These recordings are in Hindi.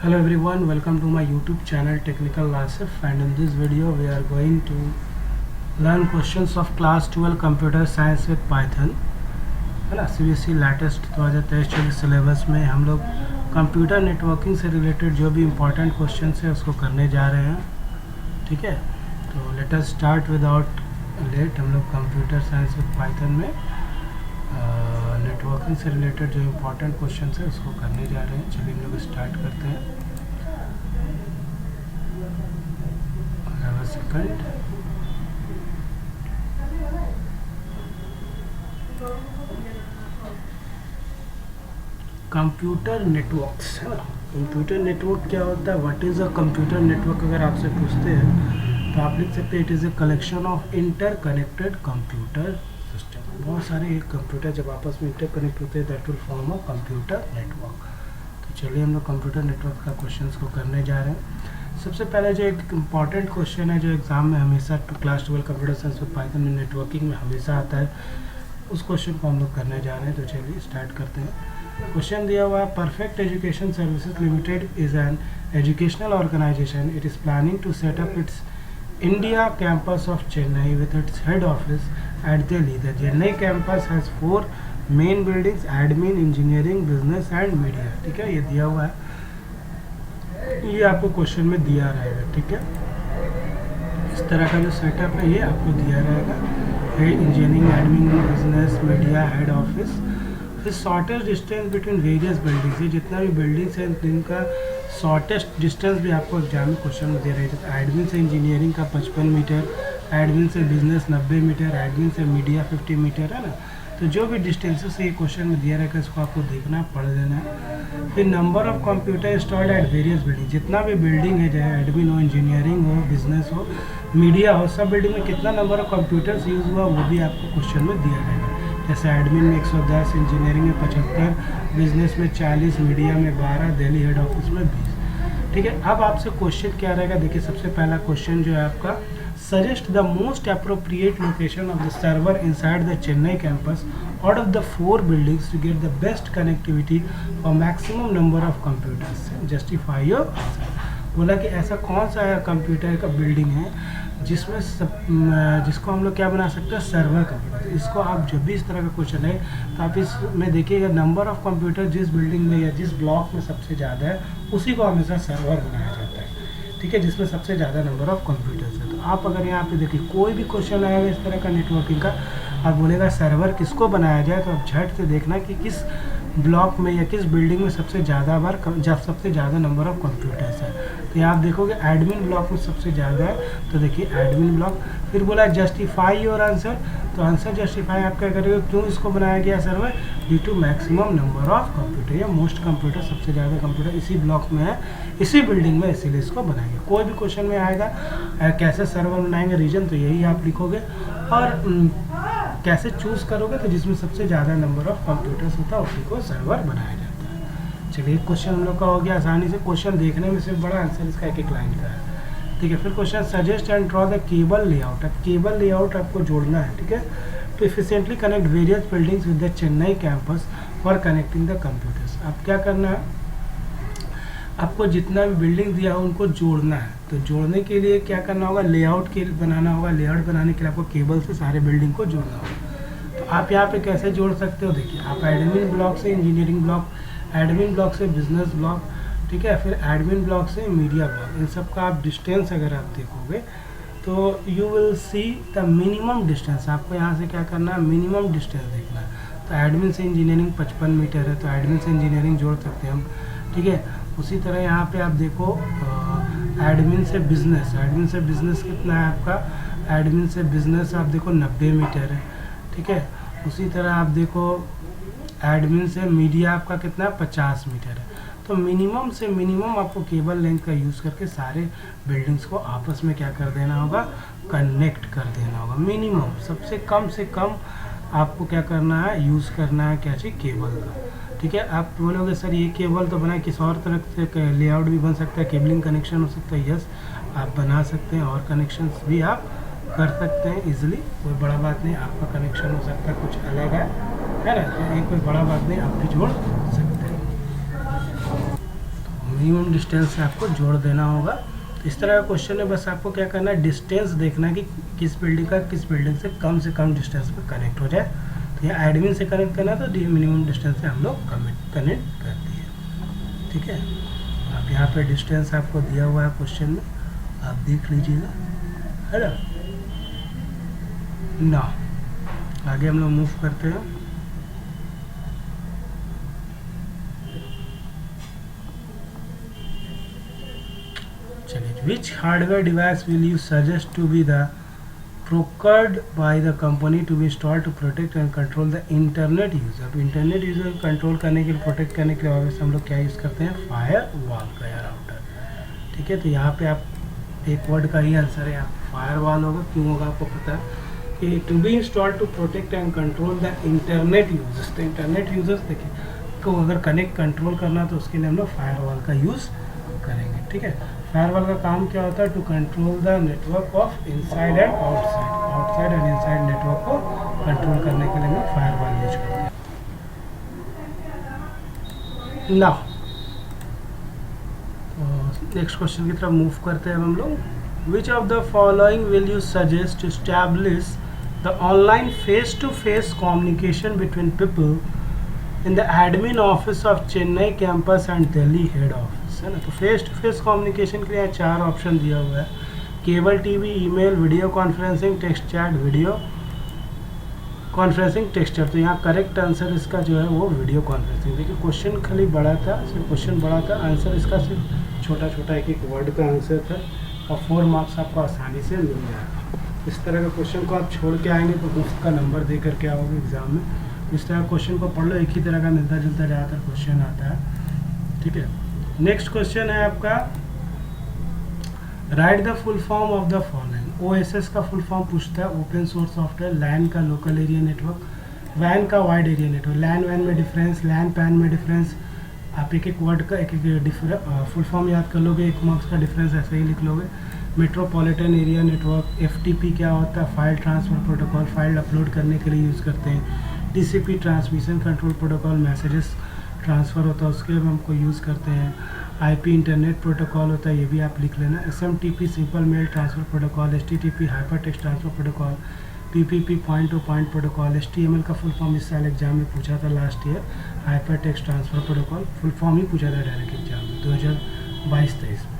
Hello everyone, welcome to my YouTube channel Technical Lasif, and in this video we are going to learn questions of class 12 computer science with Python है ना। CBSE लेटेस्ट 2023-24 सिलेबस में हम लोग कंप्यूटर नेटवर्किंग से रिलेटेड जो भी इम्पोर्टेंट क्वेश्चन है उसको करने जा रहे हैं। ठीक है, तो let us start without late. हम लोग कंप्यूटर साइंस विद पाइथन में नेटवर्किंग से रिलेटेड जो इम्पोर्टेंट क्वेश्चन है उसको करने जा रहे हैं। चलिए हम लोग स्टार्ट करते हैं। सेकंड, कंप्यूटर नेटवर्क्स है ना। कंप्यूटर नेटवर्क क्या होता है, what is a computer network अगर आपसे पूछते हैं तो आप लिख सकते हैं it is a collection of inter connected computer system. बहुत सारे एक कंप्यूटर जब आपस में इंटर कनेक्ट होते हैं that will form a computer network. तो चलिए हम लोग कंप्यूटर नेटवर्क का क्वेश्चन को करने जा रहे हैं। सबसे पहले जो एक इम्पॉर्टेंट क्वेश्चन है जो एग्जाम में हमेशा class 12 computer science with Python में नेटवर्किंग में हमेशा आता है, उस क्वेश्चन को हम लोग करने जा रहे हैं। तो चलिए स्टार्ट करते हैं। क्वेश्चन दिया हुआ है, Perfect Education Services Limited is an educational organisation. It is planning to set up its India campus of Chennai with its head office at Delhi. The Chennai campus has 4 main buildings, admin, engineering, business and media. ठीक है, ये दिया हुआ है, ये आपको क्वेश्चन में दिया रहेगा। ठीक है, इस तरह का जो सेटअप है ये आपको दिया रहेगा। Head engineering, admin, business, media, head office. फिर shortest distance between various buildings, ये जितना भी बिल्डिंग्स हैं इनका शॉर्टेस्ट डिस्टेंस भी आपको एग्जाम में क्वेश्चन में दे रहे हैं। एडमिन से इंजीनियरिंग का 55 मीटर, एडमिन से बिजनेस 90 मीटर, एडमिन से मीडिया 50 मीटर है ना। तो जो भी डिस्टेंसेस ये क्वेश्चन में दिया रहेगा इसको आपको देखना पढ़ लेना है। फिर number of computer installed at various building, जितना भी बिल्डिंग है चाहे एडमिन हो, इंजीनियरिंग हो, बिजनेस हो, मीडिया हो, सब बिल्डिंग में कितना नंबर ऑफ कंप्यूटर्स यूज़ हुआ वो भी आपको क्वेश्चन में दिया रहेगा। जैसे एडमिन में 110, इंजीनियरिंग में 75, बिजनेस में 40, मीडिया में 12, दिल्ली हेड ऑफिस में 20। ठीक है, अब आपसे क्वेश्चन क्या रहेगा, देखिए सबसे पहला क्वेश्चन जो है आपका, suggest the most appropriate location of the server inside the Chennai campus out of the 4 buildings to get the best connectivity for maximum number of computers. Justify your answer. बोला कि ऐसा कौन सा कंप्यूटर का बिल्डिंग है जिसमें जिसको हम लोग क्या बना सकते हैं, सर्वर कंप्यूटर। तो इसको आप जब भी इस तरह का क्वेश्चन है तो आप इसमें देखिएगा नंबर ऑफ कंप्यूटर जिस बिल्डिंग में या जिस ब्लॉक में सबसे ज़्यादा है उसी को हमेशा सर्वर बनाया जाता है। ठीक है, जिसमें सबसे ज़्यादा नंबर ऑफ कंप्यूटर्स है। तो आप अगर यहाँ पे देखिए कोई भी क्वेश्चन आएगा इस तरह का नेटवर्किंग का, आप बोलेगा सर्वर किसको बनाया जाए, तो आप झट से देखना कि किस ब्लॉक में या किस बिल्डिंग में सबसे ज़्यादा बार जब सबसे ज़्यादा नंबर ऑफ कंप्यूटर्स है। तो यहाँ आप देखोगे एडमिन ब्लॉक में सबसे ज़्यादा है, तो देखिए एडमिन ब्लॉक। फिर बोला जस्टिफाई योर आंसर, तो आंसर जस्टिफाई आप क्या करेंगे, क्यों इसको बनाया गया server, due to maximum number of computer या मोस्ट कंप्यूटर, सबसे ज़्यादा कंप्यूटर इसी ब्लॉक में है, इसी बिल्डिंग में, इसीलिए इसको बनाएंगे। कोई भी क्वेश्चन में आएगा कैसे सर्वर बनाएंगे रीजन, तो यही आप लिखोगे। और कैसे चूज़ करोगे, तो जिसमें सबसे ज़्यादा नंबर ऑफ कंप्यूटर्स होता है उसी को सर्वर बनाया जाता है। चलिए क्वेश्चन हम लोग का हो गया आसानी से। क्वेश्चन देखने में सिर्फ बड़ा, आंसर इसका एक लाइन का है। ठीक है, फिर question suggest and draw the cable layout. अब केबल लेआउट आपको जोड़ना है। ठीक है, to efficiently connect various buildings with the Chennai campus for connecting the computers. अब क्या करना है, आपको जितना भी बिल्डिंग दिया हो उनको जोड़ना है। तो जोड़ने के लिए क्या करना होगा, लेआउट के बनाना होगा। लेआउट बनाने के लिए आपको केबल से सारे बिल्डिंग को जोड़ना होगा। तो आप यहाँ पे कैसे जोड़ सकते हो, देखिए आप एडमिन ब्लॉक से इंजीनियरिंग ब्लॉक, एडमिन ब्लॉक से बिजनेस ब्लॉक, ठीक है, फिर एडमिन ब्लॉक से मीडिया ब्लॉक, इन सब का आप डिस्टेंस अगर आप देखोगे तो you will see the minimum distance. आपको यहाँ से क्या करना है, मिनिमम डिस्टेंस देखना है। तो एडमिन से इंजीनियरिंग 55 मीटर है, तो एडमिन से इंजीनियरिंग जोड़ सकते हैं हम। ठीक है, उसी तरह यहाँ पे आप देखो एडमिन से बिजनेस, एडमिन से बिजनेस कितना है आपका, एडमिन से बिजनेस आप देखो 90 मीटर है। ठीक है, उसी तरह आप देखो एडमिन से मीडिया आपका कितना है, 50 मीटर है। तो मिनिमम से मिनिमम आपको केबल लेंथ का यूज़ करके सारे बिल्डिंग्स को आपस में क्या कर देना होगा, कनेक्ट कर देना होगा। मिनिमम सबसे कम से कम आपको क्या करना है, यूज़ करना है क्या चीज़, केबल का। ठीक है, आप बोलोगे सर ये केबल तो बना, किस और तरह से लेआउट भी बन सकता है, केबलिंग कनेक्शन हो सकता है। यस, आप बना सकते हैं और कनेक्शंस भी आप कर सकते हैं इजीली, कोई बड़ा बात नहीं। आपका कनेक्शन हो सकता है कुछ अलग है ना, तो ये कोई बड़ा बात नहीं, आप भी जोड़ सकते हैं। मिनिमम डिस्टेंस से आपको जोड़ देना होगा। तो इस तरह का क्वेश्चन है, बस आपको क्या करना है, डिस्टेंस देखना है कि किस बिल्डिंग से कम डिस्टेंस पे कनेक्ट हो जाए। तो यहाँ एडमिन से कनेक्ट करना है तो मिनिमम डिस्टेंस से हम लोग कनेक्ट कर दिए, ठीक है। अब यहाँ पे डिस्टेंस आपको दिया हुआ है क्वेश्चन में, आप देख लीजिएगा, है ना। आगे हम लोग मूव करते हैं। चलिए, which hardware device will you suggest to be the procured by the company to be installed to protect and control the internet use। अब इंटरनेट यूजर को कंट्रोल करने के लिए, प्रोटेक्ट करने के लिए ऑब्वियसली हम लोग क्या यूज़ करते हैं, फायर वॉल का या राउटर, ठीक है। तो यहाँ पे आप एक वर्ड का ही आंसर है, यहाँ फायर वॉल होगा। क्यों होगा आपको पता है कि to be installed to protect and control the internet users. तो इंटरनेट यूजर्स देखिए को अगर कनेक्ट कंट्रोल करना तो उसके लिए हम लोग फायर वॉल का यूज़ करेंगे, ठीक है। फायरवॉल का काम क्या होता है, to control the network of inside and outside and inside network को कंट्रोल करने के लिए हम लोग फायरवॉल यूज करते हैं। नाउ नेक्स्ट क्वेश्चन की तरफ मूव करते हैं हम लोग। Which of the following will you suggest to establish the online face to face communication between people in the admin office of Chennai campus and Delhi head office, है ना। तो फेस टू फेस कम्युनिकेशन के लिए 4 ऑप्शन दिया हुआ है, cable TV, email, video conferencing, text chat, video conferencing, texture. तो यहाँ करेक्ट आंसर इसका जो है वो वीडियो कॉन्फ्रेंसिंग। देखिए क्वेश्चन खाली बड़ा था, सिर्फ क्वेश्चन बड़ा था, आंसर इसका सिर्फ छोटा छोटा एक वर्ड का आंसर था और 4 मार्क्स आपको आसानी से मिल जाएगा। इस तरह के क्वेश्चन को आप छोड़ के आएंगे तो मुफ्त का नंबर दे करके आओगे एग्जाम में। इस तरह क्वेश्चन को पढ़ लो, एक ही तरह का मिलता जुलता ज़्यादातर क्वेश्चन आता है, ठीक है। नेक्स्ट क्वेश्चन है आपका, right the full form of the following. OSS का फुल फॉर्म पूछता है, ओपन सोर्स सॉफ्टवेयर, लैन का लोकल एरिया नेटवर्क, वैन का वाइड एरिया नेटवर्क। लैन वैन में डिफरेंस, लैन पैन में डिफरेंस। आप एक एक वर्ड का एक फुल फॉर्म याद कर लोगे, 1 मार्क्स का डिफरेंस ऐसे ही लिख लोगे। मेट्रोपॉलिटन एरिया नेटवर्क, एफटीपी क्या होता है, file transfer protocol, file upload करने के लिए यूज़ करते हैं। TCP transmission control protocol, messages transfer होता है उसके हमको यूज़ करते हैं। आईपी इंटरनेट प्रोटोकॉल होता है, ये भी आप लिख लेना। SMTP simple mail transfer protocol, HTTP hyper text transfer protocol, PPP point to point protocol. HTML का फुल फॉर्म इस साल एग्जाम में पूछा था last year, hyper text transfer protocol full form ही पूछा था डायरेक्ट एग्जाम में 2022-23 में।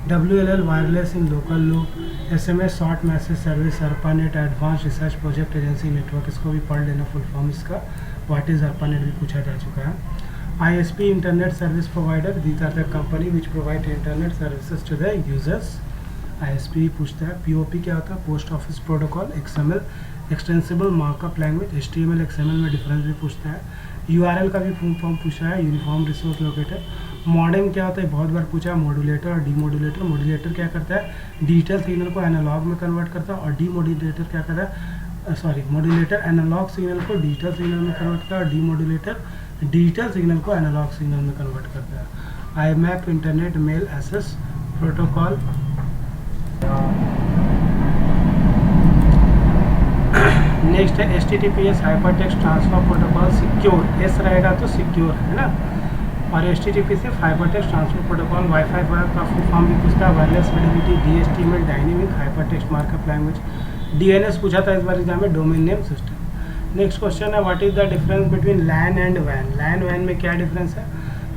WLL wireless in local loop, SMS short message service, ARPANET advance research project agency network, इसको भी पढ़ लेना फुल फॉर्म इसका। व्हाट इज़ ARPANET भी पूछा जा चुका है। ISP internet service provider, these are the company which provide internet services to the users. ISP पूछता है। POP क्या होता है, post office protocol. XML extensible markup language, HTML XML में डिफरेंस भी पूछता है। URL का भी फुल फॉर्म पूछा है, यूनिफॉर्म रिसोर्स लोकेटर। मॉडेम क्या होता है, बहुत बार पूछा है। मॉड्यूलेटर और डीमॉड्यूलेटर। मॉड्यूलेटर क्या करता है, डिजिटल सिग्नल को एनालॉग में कन्वर्ट करता है, और डीमॉड्यूलेटर क्या करता है, मॉड्यूलेटर एनालॉग सिग्नल को डिजिटल सिग्नल में कन्वर्ट करता है, और डीमॉड्यूलेटर डिजिटल सिग्नल को एनालॉग सिग्नल में कन्वर्ट करता है। IMAP internet mail access protocol. Next है HTTPS hyper text transfer protocol, secure. S रहेगा तो सिक्योर है ना। और HTTP से hyper text transfer protocol. Wifi का फुल फॉर्म भी पूछता है, wireless fidelity, DHTML dynamic hyper text markup language. DNS पूछा था इस बार एग्जाम में, domain name system. Next question है, what is the difference between LAN and वैन। लैन वैन में क्या डिफरेंस है,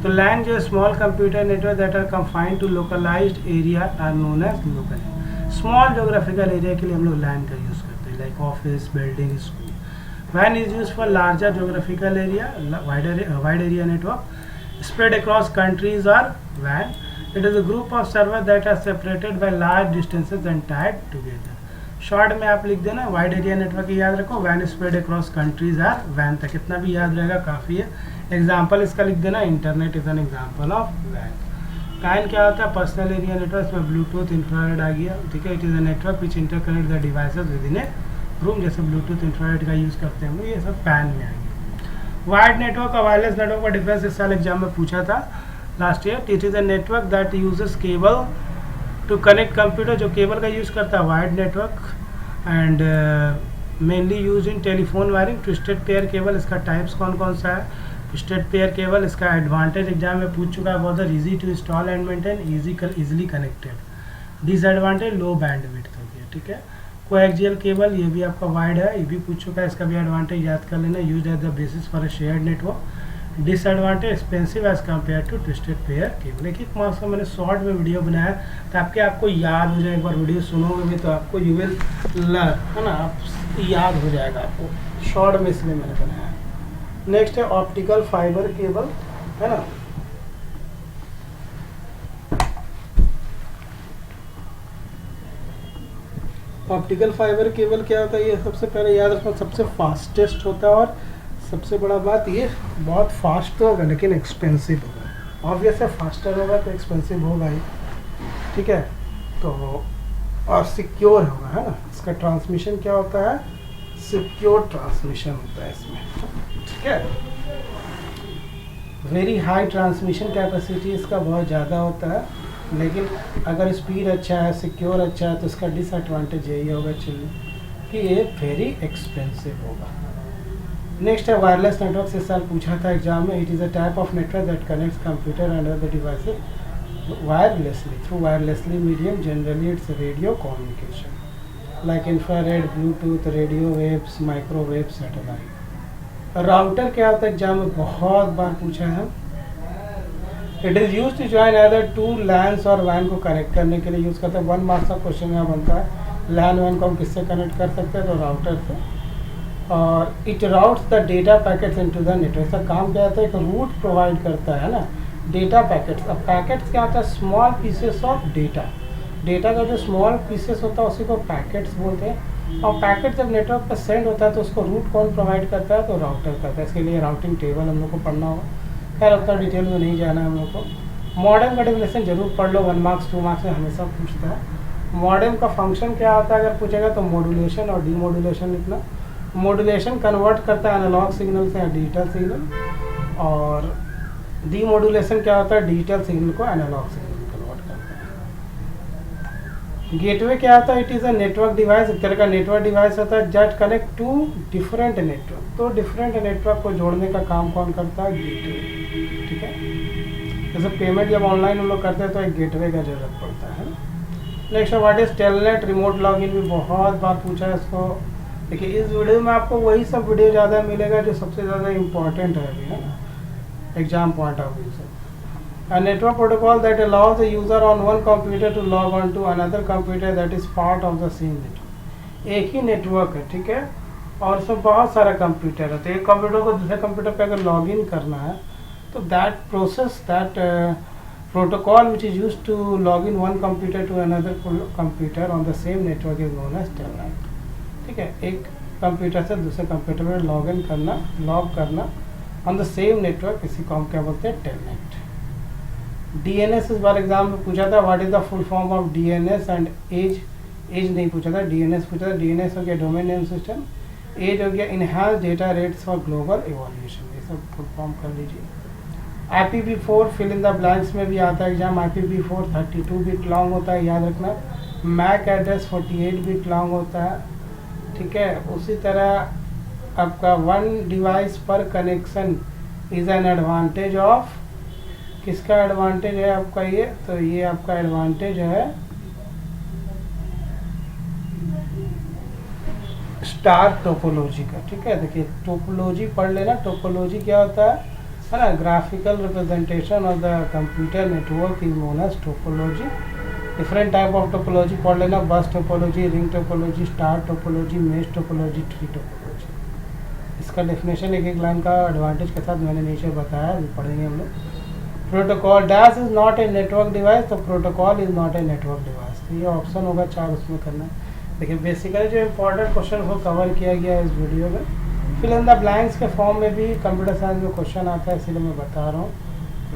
तो लैन जो small computer network that are confined to localised area are known as local. Small geographical area के लिए हम लोग लैन का यूज़ करते हैं, लाइक ऑफिस, बिल्डिंग, स्कूल। वैन is use for larger geographical area, wide area network spread across countries or WAN. It is a group of servers that are separated by large distances and tied together. Short में आप लिख देना वाइड एरिया नेटवर्क याद रखो, van spread across countries are when, तक इतना भी याद रहेगा काफ़ी है। एग्जाम्पल इसका लिख देना, internet is an example of वैन। पैन क्या होता है, पर्सनल एरिया नेटवर्क, इसमें ब्लूटूथ इंफ्रारेड आ गया, ठीक है। It is a network which interconnect the devices within a room, जैसे ब्लूटूथ इंफ्रारेड का यूज़ करते हैं, ये सब पैन में आ गया। वायर्ड नेटवर्क और वायरलेस नेटवर्क का डिफरेंस इस साल एग्जाम में पूछा था last year. It is a network that uses cable to connect computer, जो केबल का यूज़ करता है wired network, and mainly use in telephone wiring. Twisted pair cable, इसका टाइप्स कौन कौन सा है, ट्विस्टेड पेयर केबल, इसका एडवांटेज एग्जाम में पूछ चुका है, बहुत easy to install and maintain, easily connected. Disadvantage low bandwidth हो गया, ठीक है। कोएक्सियल केबल, ये भी आपका वाइड है, ये भी पूछ चुका है, इसका भी एडवांटेज याद कर लेना, use as the basis for a shared network. Disadvantage expensive as compare to twisted pair cable. एक मार्क्स का मैंने शॉर्ट में वीडियो बनाया ताकि आपको याद हो जाए, एक बार वीडियो सुनोगे भी तो आपको यू विल लर्न, है ना, आप याद हो जाएगा आपको, शॉर्ट में इसलिए मैंने बनाया। नेक्स्ट है ऑप्टिकल फाइबर केबल, है ना। ऑप्टिकल फाइबर केबल क्या होता है, ये सबसे पहले याद रखना, सबसे फास्टेस्ट होता है और सबसे बड़ा बात ये बहुत फास्ट तो होगा लेकिन एक्सपेंसिव होगा। ऑब्वियस है, फास्टर होगा तो एक्सपेंसिव होगा ही, ठीक है। तो और सिक्योर होगा, है ना। इसका ट्रांसमिशन क्या होता है, सिक्योर ट्रांसमिशन होता है इसमें, ठीक है। वेरी हाई ट्रांसमिशन कैपेसिटी इसका बहुत ज़्यादा होता है, लेकिन अगर स्पीड अच्छा है, सिक्योर अच्छा है, तो इसका डिसएडवांटेज यही होगा चलिए कि ये वेरी एक्सपेंसिव होगा। नेक्स्ट है वायरलेस नेटवर्क, इस साल पूछा था एग्जाम में। It is a type of network that connects computer and other devices wirelessly through wirelessly medium, generally it's radio communication like infrared, Bluetooth, radio waves, microwave, satellite. Router क्या होता है, एग्जाम में बहुत बार पूछा है। It is use to join other two LANs और वैन को कनेक्ट करने के लिए यूज़ करते हैं। 1 मार्क्स का क्वेश्चन यहाँ बनता है, लैन वैन को हम किससे कनेक्ट कर सकते हैं, तो राउटर से। और it routes the data packets into the network. इसका काम क्या होता है, एक रूट प्रोवाइड करता है ना, डेटा पैकेट्स। अब पैकेट्स क्या होता है, small pieces of data. Data का जो स्मॉल पीसेस होता है उसी को पैकेट्स बोलते हैं। और पैकेट जब नेटवर्क पर सेंड होता है तो उसको रूट कौन प्रोवाइड करता है, तो राउटर करता है। इसके लिए राउटिंग टेबल हम लोग को पढ़ना होगा, खैर उतना डिटेल में नहीं जाना है हम लोग को। मॉडेम का डेफिनेशन जरूर पढ़ लो, 1 मार्क्स 2 मार्क्स में हमेशा पूछता है। मॉडेम का फंक्शन क्या होता है अगर पूछेगा तो मॉड्यूलेशन और डीमॉड्यूलेशन लिखना। मॉड्यूलेशन कन्वर्ट करता है एनालॉग सिग्नल से डिजिटल सिग्नल, और डीमॉड्यूलेशन क्या होता है, डिजिटल सिग्नल को एनालॉग सिग्नल में कन्वर्ट करता है। गेटवे क्या होता है, it is a network device, एक तरह का नेटवर्क डिवाइस होता है that connect to different network. तो डिफरेंट नेटवर्क को जोड़ने का काम कौन करता है, गेटवे, ठीक है। जैसे पेमेंट जब ऑनलाइन हम लोग करते हैं तो एक गेटवे का जरूरत पड़ता है। Next what is telnet, remote login भी बहुत बार पूछा है इसको। देखिए इस वीडियो में आपको वही सब वीडियो ज़्यादा मिलेगा जो सबसे ज़्यादा इम्पोर्टेंट है अभी, है ना, एग्जाम पॉइंट ऑफ व्यू से। A network protocol that allows the user on one computer to log on to another computer that is part of the same network। एक ही नेटवर्क है, ठीक है, और उसमें बहुत सारा कंप्यूटर है। तो एक कंप्यूटर को दूसरे कंप्यूटर पे अगर लॉग इन करना है तो that process, that protocol which is use to log in one computer to another computer on the same network is known as Telnet, ठीक है। एक कंप्यूटर से दूसरे कंप्यूटर में लॉग इन करना, लॉग करना ऑन द सेम नेटवर्क, इसी को हम क्या बोलते हैं, टेलनेट। डीएनएस इस बार एग्जाम में पूछा था, what is the full form of DNS and एज नहीं पूछा था, डीएनएस पूछा था। डीएनएस हो गया डोमेन नेम सिस्टम, एज हो गया enhance data rates for global evolution, ये सब फुल फॉर्म कर लीजिए। IPv4 fill in the blanks में भी आता है एग्जाम। IPv4 32 बिट लॉन्ग होता है, याद रखना। मैक एड्रेस 48 बिट लॉन्ग होता है, ठीक है। उसी तरह आपका 1 डिवाइस पर connection is an advantage of, किसका एडवांटेज है आपका ये, तो ये आपका एडवांटेज है स्टार टोपोलॉजी का, ठीक है। देखिए टोपोलॉजी पढ़ लेना। टोपोलॉजी क्या होता है ना, graphical representation of the computer network is known as topology. Different type of topology पढ़ लेना, bus topology, ring topology, star topology, mesh topology, tree topology. इसका डेफिनेशन एक एक लाइन का एडवांटेज के साथ मैंने नीचे बताया, अभी पढ़ेंगे हम लोग। Protocol, dash is not a network device, तो protocol is not a network device, तो ये ऑप्शन होगा 4, उसमें करना है। देखिए बेसिकली जो इम्पोर्टेंट क्वेश्चन को कवर किया गया है इस वीडियो में। फिल इन द ब्लैंक्स के फॉर्म में भी कंप्यूटर साइंस में क्वेश्चन आता है, इसीलिए मैं बता रहा हूँ।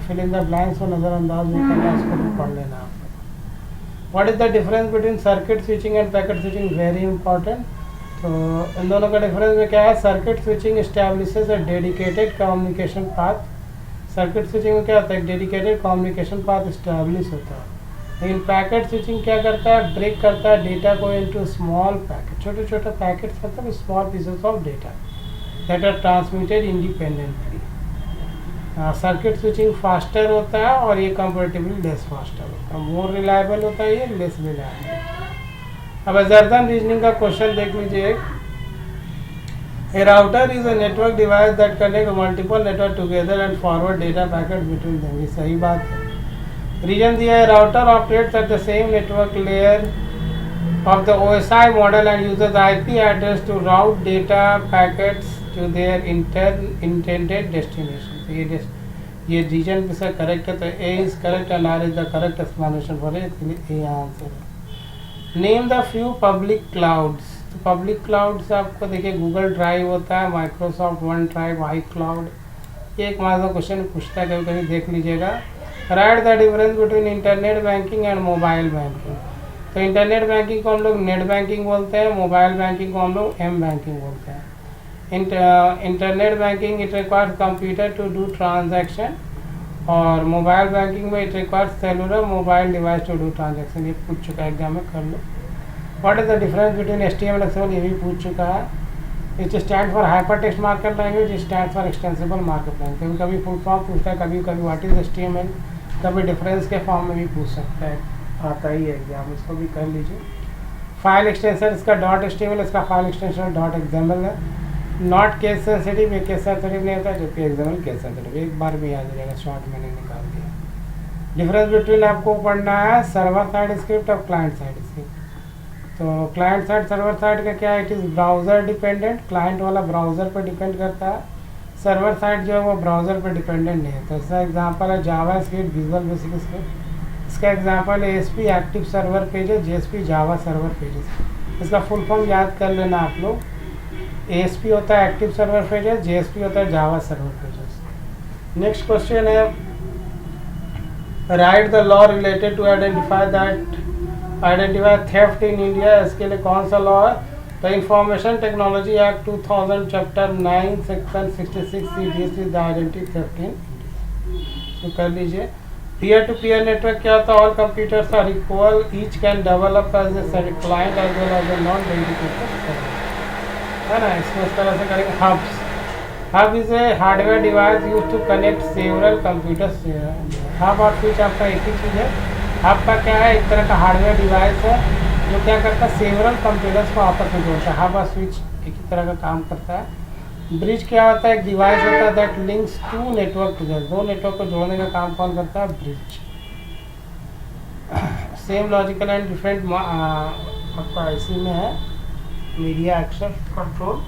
फिल इन द ब्लैंक्स को नज़रअंदाज नहीं करना, इसको भी पढ़ लेना आपको। What is the difference between circuit switching end packet switching, very important. तो इन दोनों का डिफरेंस में क्या है, circuit switching establishes a dedicated communication path. Circuit switching में क्या होता है, एक डेडिकेटेड कम्युनिकेशन पाथ इस्टेब्लिश होता है। लेकिन पैकेट स्विचिंग क्या करता है, ब्रेक करता है डेटा को इनटू स्मॉल पैकेट, छोटे छोटे पैकेट्स, मतलब small pieces of data that are transmitted independently. Circuit switching faster होता है और ये कंपेरेटिवली लेस फास्टर होता है, मोर रिलायबल होता है, ये लेस रिलायबल। अब जर्दन रीजनिंग का क्वेश्चन देख लीजिए। A router is a network device that connects multiple network together and forward data packets between them। ये सही बात है। रीजन दिया है, router operates at the same network layer of the OSI model and uses IP address to route data packets to their intended destination। तो ये रीजन इसका करेक्ट है, तो A is correct and R is the correct explanation for it, इसलिए A आंसर है। Name the few public clouds. तो पब्लिक क्लाउड्स आपको देखिए गूगल ड्राइव होता है, माइक्रोसॉफ्ट वन ड्राइव, आई क्लाउड। ये एक मार्क्स का क्वेश्चन पूछता है, कभी कभी देख लीजिएगा। Right the difference between internet banking and mobile banking. तो इंटरनेट बैंकिंग को हम लोग नेट बैंकिंग बोलते हैं, मोबाइल बैंकिंग को हम लोग एम बैंकिंग बोलते हैं। Internet banking it requires computer to do transaction, और मोबाइल बैंकिंग में it requires cellular mobile device to do transaction. ये पूछ चुका है एग्जाम में, कर लो। What is the difference between HTML और XML, ये भी पूछ चुका है। It stand for hyper text markup language, it stand for extensible markup language. कभी कभी फुल फॉर्म पूछता है, कभी कभी व्हाट इज HTML, कभी डिफरेंस के फॉर्म में भी पूछ सकता है, आता ही है एग्जाम, इसको भी कर लीजिए। फाइल एक्सटेंशन इसका .html, इसका फाइल एक्सटेंशन .xml है। नॉट केस सेंसिटिव, ये केस सेंसिटिव नहीं होता, जबकि XML केस सेंसिटिव। एक बार भी याद रहेगा, शॉर्ट मैंने निकाल दिया। डिफरेंस बिटवीन आपको पढ़ना है सर्वर साइड स्क्रिप्ट और क्लाइंट साइड स्क्रिप्ट। तो क्लाइंट साइड सर्वर साइड का क्या है, it is browser dependent, client वाला ब्राउज़र पर डिपेंड करता है। सर्वर साइड जो है वो ब्राउज़र पर डिपेंडेंट नहीं है। तो इसका एग्जांपल है जावा स्क्रिप्ट, विजुअल बेसिक स्क्रिप्ट। इसका एग्जांपल है ASP active server pages, JSP जावा सर्वर पेजेस। इसका फुल फॉर्म याद कर लेना आप लोग। ASP होता है एक्टिव सर्वर पेजेस, JSP होता है Java server pages. Next question है, write the law related to identify theft in India. इसके लिए कौन सा लॉ है, तो information technology act 2000 chapter 9 section 66 CDS the identity theft in India. तो कर लीजिए। पीयर टू पीयर नेटवर्क क्या होता है, all computers are equal, each can develop as a client as well as a non dedicated, है ना। इसमें इस तरह से करेंगे। Hubs, hub is a hardware device use to connect several computers. Hub और स्विच आपका एक ही चीज़ है। हब का क्या है, एक तरह का हार्डवेयर डिवाइस है जो क्या करता है, सेवरल कंप्यूटर्स को आपस में जोड़ता है। हब और स्विच एक ही तरह का काम करता है। ब्रिज क्या होता है, एक डिवाइस होता है that links to network together. दो नेटवर्क को जोड़ने का काम कौन करता है, bridge. Same logical and different आपका इसी में है, मीडिया एक्सेस कंट्रोल।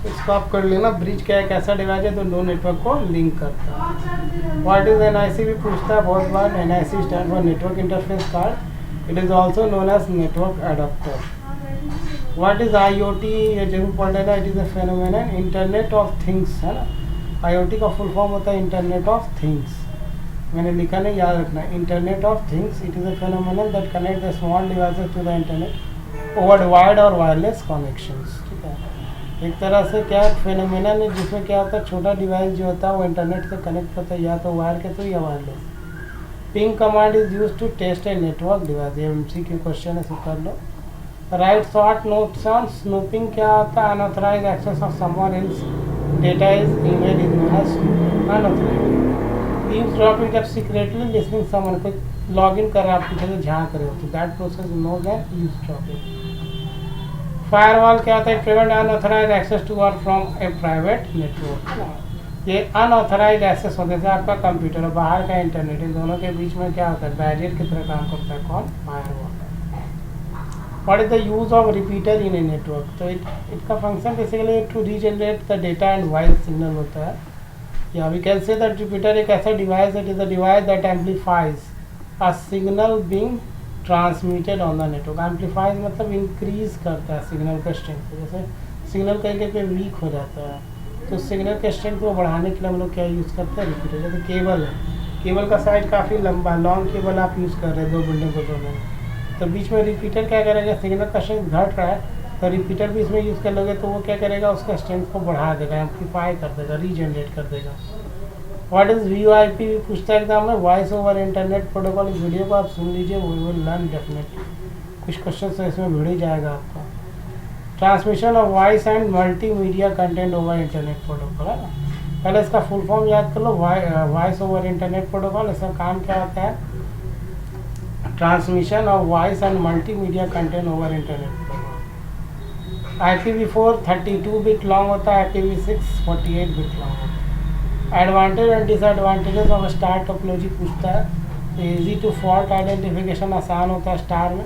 इसको आप कर लेना। ब्रिज क्या है, एक ऐसा डिवाइस है जो दो नेटवर्क को लिंक करता है। व्हाट इज NIC भी पूछता है बहुत बार। NIC stand for network interface card, it is also known as network adapter. What is IoT, ये जरूर पढ़ लेना। It is a phenomenon internet of things, है ना। IoT का फुल फॉर्म होता है इंटरनेट ऑफ थिंग्स। मैंने लिखा नहीं, याद रखना। Internet of things, it is a phenomenon that connect the small devices to the internet over wired और वायरलेस कनेक्शंस। ठीक है, एक तरह से क्या फेनोमेनन है जिसमें क्या होता है, छोटा डिवाइस जो होता है वो इंटरनेट से कनेक्ट होता है, या तो वायर के थ्रू या wireless. Ping command is use to test a network device. ये MCQ क्वेश्चन है, सो कर लो। Write short notes on snooping क्या होता है, unauthorised access of someone else data is email is known as unauthorised. Eavesdropping, जब सीक्रेटली लिसनिंग समवन को लॉगिन कर रहा है आपकी जगह, झांक रहे हो, तो that process known as eavesdropping. Firewall क्या होता है, प्रिवेंट अनऑथराइज्ड एक्सेस टू और फ्रॉम ए प्राइवेट नेटवर्क। ये अनऑथराइज्ड एक्सेस होने से आपका कंप्यूटर और बाहर का इंटरनेट, इन दोनों के बीच में क्या होता है, बैरियर की तरह काम करता है। कौन, firewall. What is the use of repeater in a network, तो इसका function basically to regenerate the data and voice signal होता है। या we can say that repeater एक ऐसा device, it is a device that amplifies a signal being transmitted on the network. Amplifies मतलब इंक्रीज करता है सिग्नल का स्ट्रेंथ। जैसे सिग्नल कहीं कहीं पे वीक हो जाता है, तो सिग्नल के स्ट्रेंथ को बढ़ाने के लिए हम लोग क्या यूज़ करते हैं, रिपीटर। जैसे केबल है, केबल का साइज काफ़ी लंबा, लॉन्ग केबल आप यूज़ कर रहे हैं, दो बिल्डिंग को जोड़ने में, तो बीच में रिपीटर क्या करेगा, सिग्नल का स्ट्रेंथ घट रहा है तो रिपीटर भी इसमें यूज़ कर लोगे तो वो क्या करेगा, उसका स्ट्रेंथ को बढ़ा देगा, एम्पलीफाई कर देगा, रीजनरेट कर देगा। व्हाट इज VoIP भी पूछता है एग्जाम में, वॉइस ओवर इंटरनेट प्रोटोकॉल। इस वीडियो को आप सुन लीजिए, वी विल लर्न डेफिनेटली। कुछ क्वेश्चन तो इसमें भिड़ ही जाएगा आपका। Transmission of voice and multimedia content over internet protocol, है ना। पहले इसका फुल फॉर्म याद कर लो, वॉइस ओवर इंटरनेट प्रोटोकॉल। इसका काम क्या होता है? Transmission of voice and multimedia content over internet protocol. IPv4 32 bit long होता है, IPv6 48 बिट लॉन्ग होता है। Advantage and disadvantages of star topology पूछता है। इजी टू फॉल्ट आइडेंटिफिकेशन, आसान होता है स्टार में।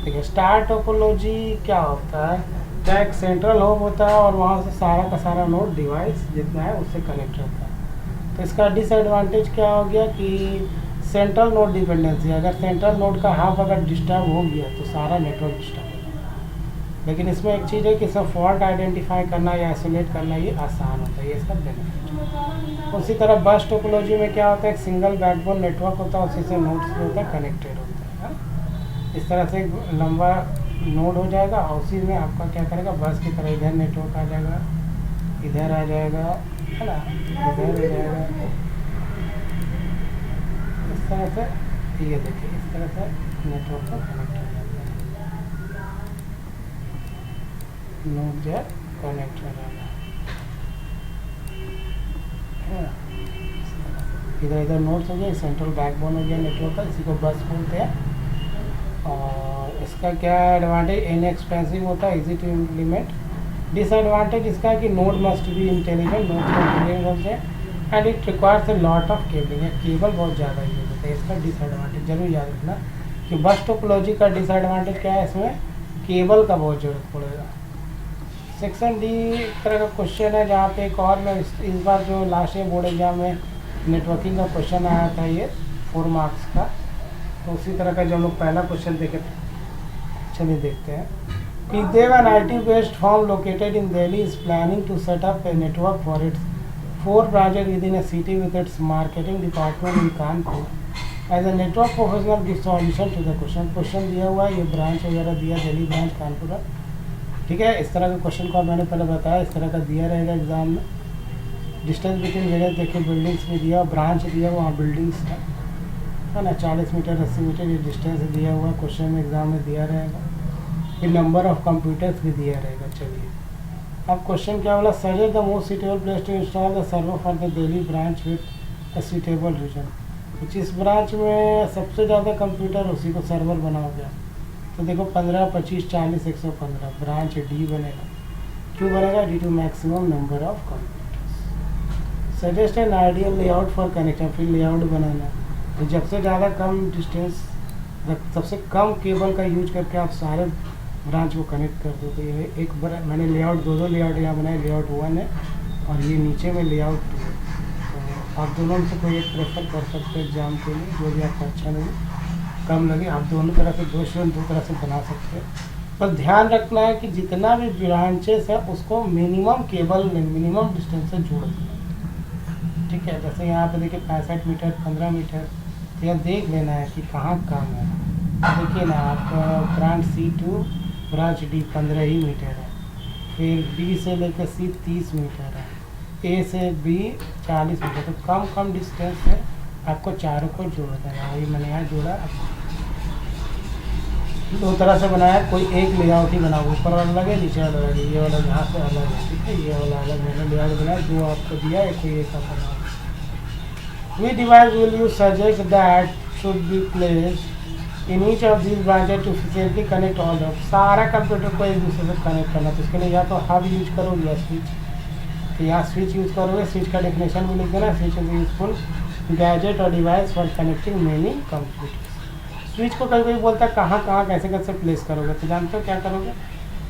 देखिए स्टार टोपोलॉजी क्या होता है, क्या एक सेंट्रल होप होता है और वहाँ से सारा का सारा नोड डिवाइस जितना है उससे कनेक्ट रहता है। तो इसका डिसएडवांटेज क्या हो गया कि सेंट्रल नोड डिपेंडेंसी, अगर सेंट्रल नोड का हाफ अगर डिस्टर्ब हो गया तो सारा नेटवर्क डिस्टर्ब हो जाएगा। लेकिन इसमें एक चीज़ है कि सब फॉल्ट आइडेंटिफाई करना या आइसोलेट करना ये आसान होता है, ये इसका बेनिफिट। उसी तरह बस टोपोलॉजी में क्या होता है, एक सिंगल बैकबोन नेटवर्क होता है, उसी से नोड्स जो होता है कनेक्टेड होता है। इस तरह से एक लंबा नोड हो जाएगा और उसी में आपका क्या करेगा, बस की तरह इधर नेटवर्क आ जाएगा, इधर आ जाएगा, है ना, इधर हो जाएगा। इस तरह से ये देखिए, इस तरह से नेटवर्क को कनेक्ट हो जाता है, नोड जो है कनेक्ट हो जाएगा। इधर इधर नोड्स हो गए, सेंट्रल बैकबोन हो गया नेटवर्क का, इसी को बस बोलते हैं। और इसका क्या एडवांटेज, इनएक्सपेंसिव होता है, इजी टू इम्प्लीमेंट। डिसएडवांटेज इसका है कि node must be intelligent, node को इंटेलिजेंट होते हैं and it requires a lot of cabling, cable बहुत ज़्यादा यूज होता है। इसका डिसएडवांटेज जरूर याद रखना कि बस टोपोलॉजी का डिसएडवांटेज क्या है, इसमें केबल का बहुत ज़रूरत पड़ेगा। सेक्शन डी एक तरह का क्वेश्चन है जहाँ पे एक और मैं इस बार जो लास्ट ईयर बोर्ड एग्जाम में नेटवर्किंग का क्वेश्चन आया था, ये 4 मार्क्स का, तो उसी तरह का जो हम लोग पहला क्वेश्चन देखे थे, चलिए देखते हैं। कि Dev an IT based firm located in Delhi is planning to set up a network for its 4 branches within a city with its marketing department in Kanpur as a network professional give solution to the question. Question दिया हुआ है, ये ब्रांच वगैरह दिया, दिल्ली ब्रांच कानपुर है, ठीक है। इस तरह के क्वेश्चन को मैंने पहले बताया, इस तरह का दिया रहेगा एग्जाम में। डिस्टेंस बिटवीन जगह देखिए, बिल्डिंग्स में दिया, ब्रांच दिया, वहाँ बिल्डिंग्स है ना, 40 मीटर 80 मीटर ये डिस्टेंस दिया हुआ क्वेश्चन में एग्जाम में दिया रहेगा। फिर नंबर ऑफ कंप्यूटर्स भी दिया रहेगा। चलिए अब क्वेश्चन क्या बोला, suggest the most suitable place to install the server for the Delhi branch with a suitable reason. जिस ब्रांच में सबसे ज़्यादा कंप्यूटर उसी को सर्वर बनाओगे। तो देखो 15, 25, 40, 115 ब्रांच डी बनेगा। क्यों बनेगा? Due to maximum number of computers. Suggest an ideal layout for connection, फिर लेआउट बनाना। तो जब से ज़्यादा कम डिस्टेंस, सबसे कम केबल का यूज करके आप सारे ब्रांच को कनेक्ट कर दो। तो ये एक बार मैंने लेआउट दो लेआउट यहाँ बनाए, लेआउट 1 है और ये नीचे में लेआउट 2 है। तो आप दोनों में से कोई एक प्रेफर कर सकते हैं एग्जाम के लिए, जो भी आपको अच्छा लगे, कम लगे। आप दोनों तरह से दो तरह से बना सकते हैं। बस ध्यान रखना है कि जितना भी ब्रांचेस है उसको मिनिमम केबल मिनिमम डिस्टेंस से जोड़ देना, ठीक है। जैसे यहाँ पे देखिए 65 मीटर 15 मीटर, तो यह देख लेना है कि कहाँ काम है। देखिए ना, आपका ब्रांच C2 ब्रांच D 15 ही मीटर है, फिर B से लेकर C 30 मीटर है, A से B 40 मीटर। तो कम कम डिस्टेंस है, आपको चारों को जोड़ देना। वही मैंने यहाँ जोड़ा, दो तरह से बनाया। कोई एक लेआउट ही बना, ऊपर वाला अलग है, नीचे वाला अलग है, ये वाला यहाँ से अलग है, ठीक है, ये वाला अलग मैंने लेआउट बनाया। जो आपको दिया है कोई एक का बना। We device will you suggest that should be placed in each of these branches to efficiently connect all the सारा कंप्यूटर को एक दूसरे से कनेक्ट करना। तो इसके लिए या तो हब यूज करोगे या स्विच। तो यहाँ स्विच यूज करोगे, स्विच का डेफिनेशन भी लिख देना। स्विच इज यूजफुल गैजेट और device for connecting many computers. Switch को कभी कोई बोलता है कहाँ कैसे कैसे प्लेस करोगे, तो जानते हो क्या करोगे,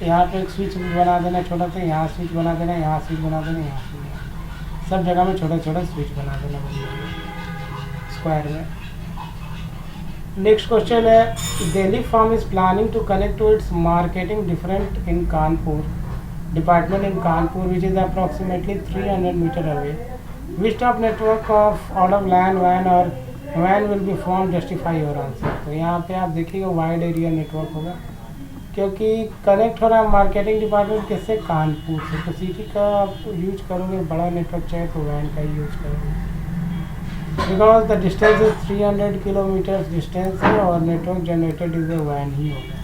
यहाँ पे एक स्विच बना देना छोटा सा, यहाँ स्विच बना देना, यहाँ स्विच बना देना, यहाँ स्विच, सब जगह में छोटा छोटा स्विच बना देना स्क्वायर में। नेक्स्ट क्वेश्चन है, Delhi firm is planning to connect to its marketing different in Kanpur department in Kanpur which is approximately 300 metre away. Which top network of out of LAN वैन और वैन will be form, justify your answer. तो यहाँ पे आप देखिएगा वाइड एरिया नेटवर्क होगा, क्योंकि कनेक्ट हो रहा है मार्केटिंग डिपार्टमेंट किससे, कानपुर से। तो सिटी का आप यूज करोगे, बड़ा नेटवर्क चाहिए तो वैन का ही यूज करोगे। Because the distance is 300 kilometre distance है और network generated is a when he होगा।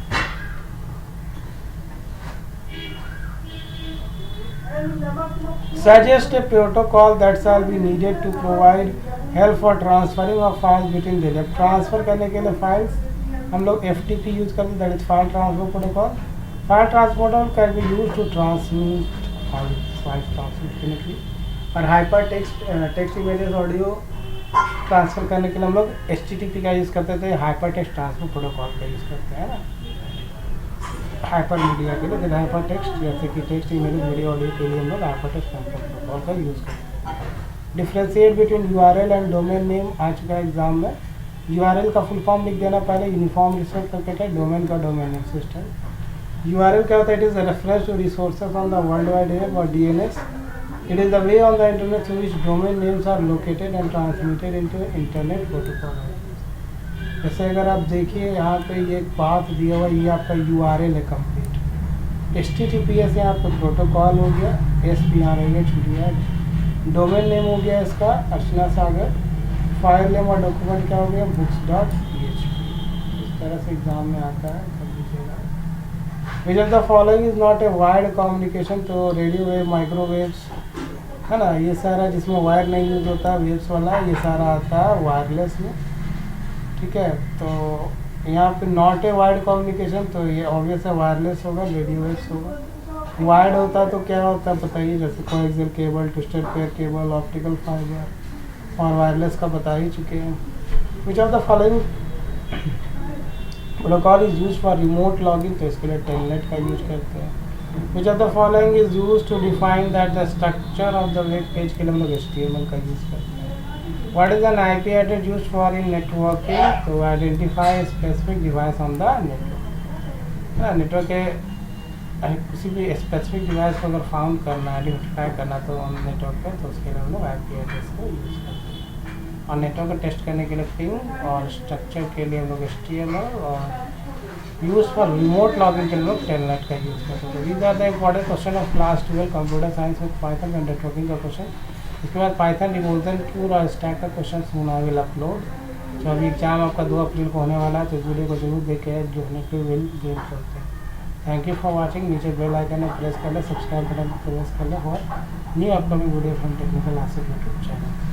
suggest a protocol that shall be needed to provide help for transferring of files between them. जब ट्रांसफर करने के लिए फाइल्स हम लोग FTP यूज करते हैं, that is file transfer protocol. File transfer protocol can be use to transmit files transmit करने के लिए. और hyper text images audio transfer करने के लिए हम लोग HTTP का यूज़ करते थे, हाइपर टेक्स्ट ट्रांसफर प्रोटोकॉल का यूज़ करते हैं ना हाइपर मीडिया के लिए. जैसे हाइपर टेक्स्ट जैसे कि टेक्स्ट इमेज वीडियो ऑडियो के लिए हम लोग हाइपर टेक्स्ट ट्रांसफर प्रोटोकॉल का यूज़ करते हैं. Differentiate between URL and domain name आ चुका है एग्जाम में. URL का फुल फॉर्म लिख देना पहले, यूनिफॉर्म रिसोर्स पैकेट. डोमेन का डोमेन नेम सिस्टम. URL क्या होता है? It is reference to resources on the world wide web और DNS. It is the way on the internet through which domain names are located and transmitted into internet protocol. जैसे अगर आप देखिए यहाँ पे ये पाथ दिया हुआ, ये आपका URL है कंप्लीट. HTTPS यहाँ पे प्रोटोकॉल हो गया, SPR हो गया, छूट गया. डोमेन नेम हो गया इसका अर्चना सागर. फाइल नेम और डॉक्यूमेंट क्या हो गया? books.php. इस तरह से एग्जाम में आता है, कर लीजिएगा. विच of the following is not A wired communication. तो रेडियो वेव, माइक्रोवेव्स है ना, ये सारा जिसमें वायर नहीं यूज होता, वेव्स वाला, ये सारा आता है वायरलेस में. ठीक है, तो यहाँ पे नॉट ए वायर्ड कम्युनिकेशन, तो ये ऑब्वियस है वायरलेस होगा, रेडियो वेव्स होगा. वायर्ड होता तो क्या होता है बताइए? जैसे coaxial cable, twisted pair cable, optical fibre. और वायरलेस का बता ही चुके हैं. Which of the following protocol is use for remote logging, तो इसके लिए टेलनेट का यूज करते हैं. Which of the following is use to define that the structure of the web page, के लिए हम लोग HTML का यूज करते हैं. What is an IP address use for in networking? तो identify specific device on the network. Network के किसी भी स्पेसिफिक डिवाइस को अगर फाउंड करना, आइडेंटिफाई करना तो ऑन नेटवर्क पे, तो उसके लिए हम लोग IP एड्रेस को यूज करते हैं. और नेटवर्क को टेस्ट करने के लिए पिंग, और स्ट्रक्चर के लिए हम लोग HTML, और यूज फॉर रिमोट लॉगिंग के लिए लोग टेलनेट का यूज़ करते हैं. These are the important question of class 12 computer science with Python and networking का क्वेश्चन. इसके बाद पाइथन रिवोल्यूशन क्यूर और स्टैक का क्वेश्चन सुना विल अपलोड. तो अभी एग्जाम आपका 2 अप्रैल को होने वाला है, तो इस वीडियो को जरूर देखें जो होने के विल गेम करते हैं. Thank you for watching. नीचे बेल आइकन में प्रेस कर ले, सब्सक्राइब बटन पर प्रेस कर ले और new upcoming video from technical Asif YouTube channel.